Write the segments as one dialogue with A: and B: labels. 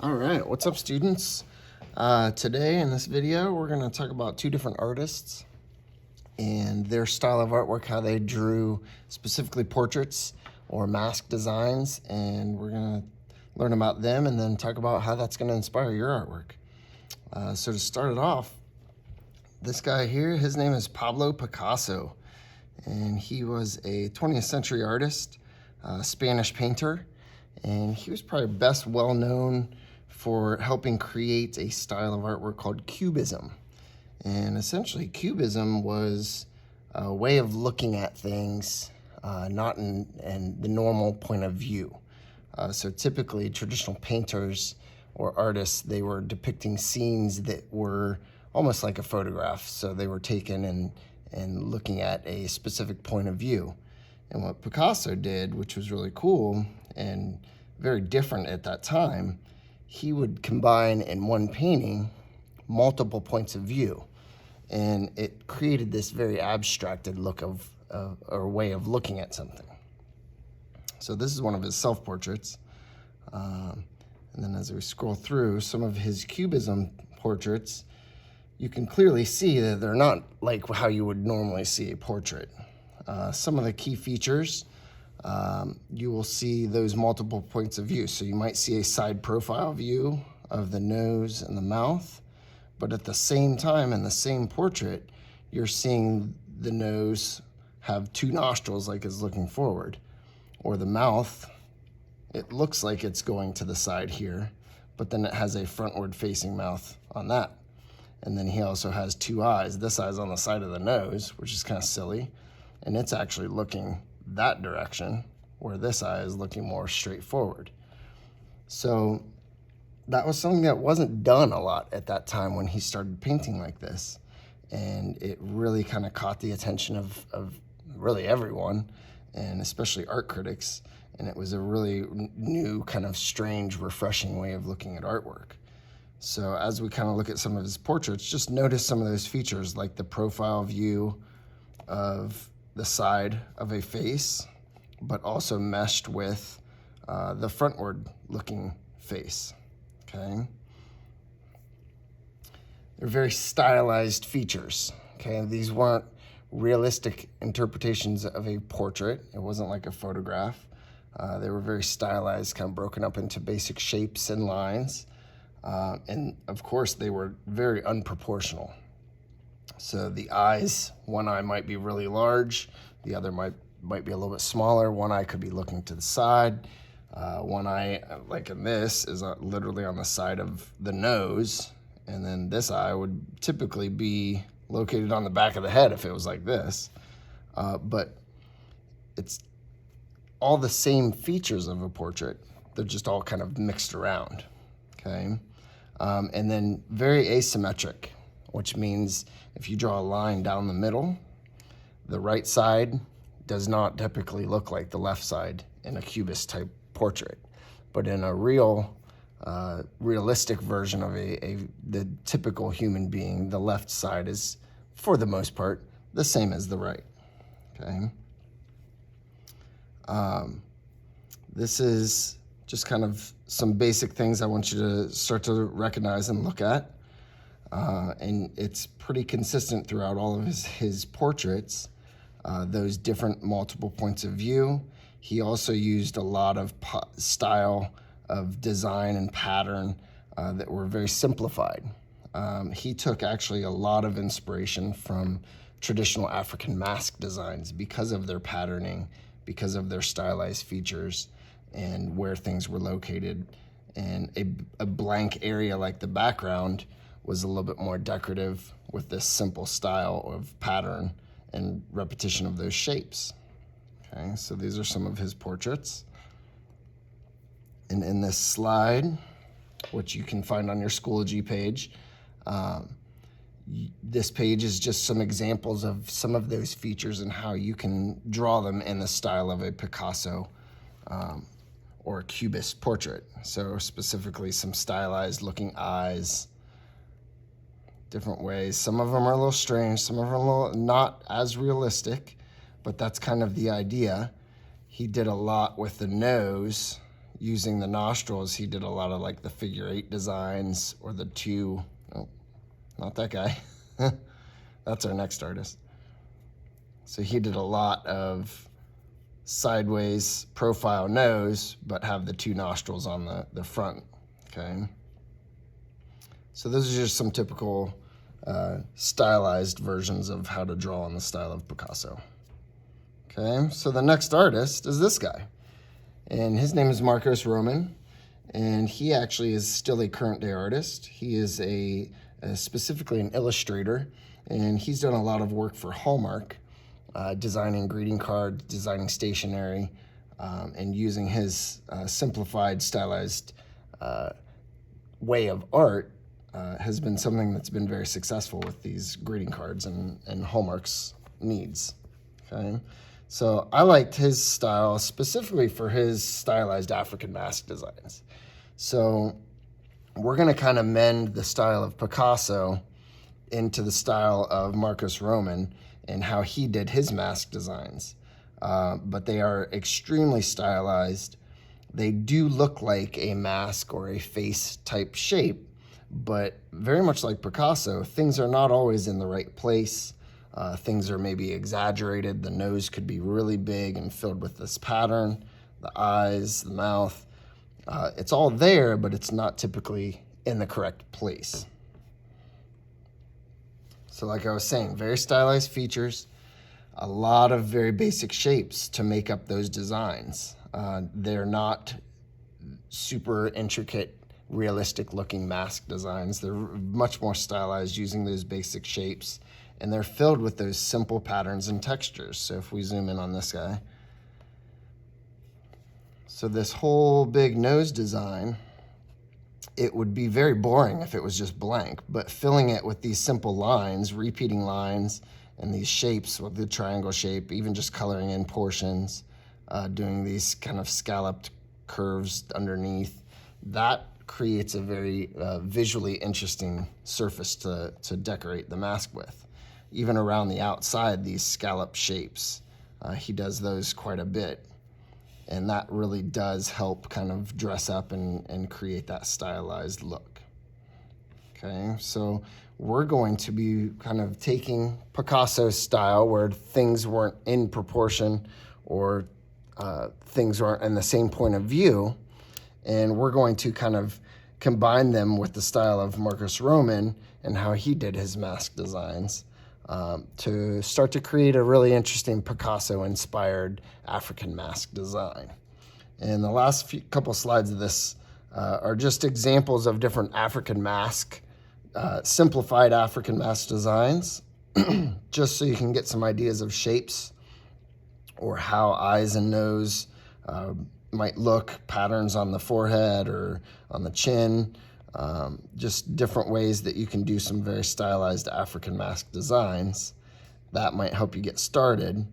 A: All right, what's up, students? Today in this video, we're going to talk about two different artists and their style of artwork, how they drew specifically portraits or mask designs, and we're going to learn about them and then talk about how that's going to inspire your artwork. So to start it off, this guy here, his name is Pablo Picasso, and he was a 20th century artist, Spanish painter, and he was probably best well known for helping create a style of artwork called Cubism. And essentially, Cubism was a way of looking at things not in the normal point of view. So typically, traditional painters or artists, they were depicting scenes that were almost like a photograph. So they were taken and looking at a specific point of view. And what Picasso did, which was really cool and very different at that time, he would combine in one painting multiple points of view. And it created this very abstracted look of or way of looking at something. So this is one of his self-portraits. And then as we scroll through some of his Cubism portraits, you can clearly see that they're not like how you would normally see a portrait. Some of the key features, you will see those multiple points of view. So you might see a side profile view of the nose and the mouth, but at the same time in the same portrait, you're seeing the nose have two nostrils like it's looking forward, or the mouth, it looks like it's going to the side here, but then it has a frontward facing mouth on that. And then he also has two eyes. This eye's on the side of the nose, which is kind of silly, and it's actually looking that direction, where this eye is looking more straightforward. So that was something that wasn't done a lot at that time when he started painting like this. And it really kind of caught the attention of really everyone, and especially art critics. And it was a really new, kind of strange, refreshing way of looking at artwork. So as we kind of look at some of his portraits, just notice some of those features, like the profile view of the side of a face, but also meshed with the frontward looking face, okay? They're very stylized features, okay? These weren't realistic interpretations of a portrait. It wasn't like a photograph. They were very stylized, kind of broken up into basic shapes and lines. And of course, they were very unproportional. So the eyes, one eye might be really large, the other might be a little bit smaller. One eye could be looking to the side. One eye, like in this, is literally on the side of the nose. And then this eye would typically be located on the back of the head if it was like this. But it's all the same features of a portrait. They're just all kind of mixed around, okay? And then very asymmetric, which means if you draw a line down the middle, the right side does not typically look like the left side in a cubist type portrait. But in a realistic version of the typical human being, the left side is, for the most part, the same as the right, okay? This is just kind of some basic things I want you to start to recognize and look at. And it's pretty consistent throughout all of his portraits, those different multiple points of view. He also used a lot of style of design and pattern that were very simplified. He took actually a lot of inspiration from traditional African mask designs because of their patterning, because of their stylized features and where things were located. And a blank area like the background was a little bit more decorative with this simple style of pattern and repetition of those shapes. Okay, so these are some of his portraits. And in this slide, which you can find on your Schoology page, this page is just some examples of some of those features and how you can draw them in the style of a Picasso or a Cubist portrait. So specifically some stylized looking eyes, different ways. Some of them are a little strange, some of them are a little not as realistic, but that's kind of the idea. He did a lot with the nose, using the nostrils, he did a lot of like the figure 8 designs or the two, oh, not that guy. That's our next artist. So he did a lot of sideways profile nose, but have the two nostrils on the front, okay? So those are just some typical stylized versions of how to draw in the style of Picasso. Okay, so the next artist is this guy, and his name is Marcos Roman, and he actually is still a current day artist. He is specifically an illustrator, and he's done a lot of work for Hallmark, designing greeting cards, designing stationery, and using his simplified, stylized way of art has been something that's been very successful with these greeting cards and Hallmark's needs. Okay, so I liked his style specifically for his stylized African mask designs. So we're going to kind of mend the style of Picasso into the style of Marcos Roman and how he did his mask designs. But they are extremely stylized. They do look like a mask or a face type shape, but very much like Picasso, things are not always in the right place. Things are maybe exaggerated. The nose could be really big and filled with this pattern, the eyes, the mouth. It's all there, but it's not typically in the correct place. So like I was saying, very stylized features, a lot of very basic shapes to make up those designs. They're not super intricate, realistic looking mask designs. They're much more stylized using those basic shapes, and they're filled with those simple patterns and textures. So if we zoom in on this guy, so this whole big nose design, it would be very boring if it was just blank, but filling it with these simple lines, repeating lines, and these shapes with the triangle shape, even just coloring in portions, doing these kind of scalloped curves underneath, that creates a very visually interesting surface to decorate the mask with. Even around the outside, these scallop shapes, he does those quite a bit. And that really does help kind of dress up and create that stylized look. Okay, so we're going to be kind of taking Picasso's style where things weren't in proportion or things weren't in the same point of view, and we're going to kind of combine them with the style of Marcos Roman and how he did his mask designs to start to create a really interesting Picasso-inspired African mask design. And the last couple slides of this are just examples of different African mask, simplified African mask designs, just so you can get some ideas of shapes or how eyes and nose might look, patterns on the forehead or on the chin, just different ways that you can do some very stylized African mask designs. That might help you get started,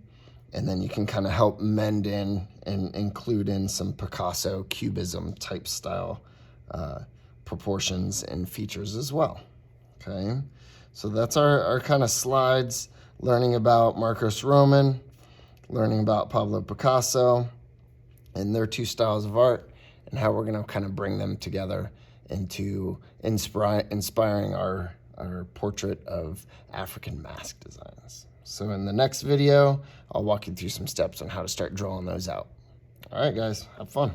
A: and then you can kind of help mend in and include in some Picasso cubism type style proportions and features as well. Okay, so that's our kind of slides, learning about Marcos Roman, learning about Pablo Picasso and their two styles of art, and how we're going to kind of bring them together into inspiring our portrait of African mask designs. So in the next video, I'll walk you through some steps on how to start drawing those out. All right, guys, have fun.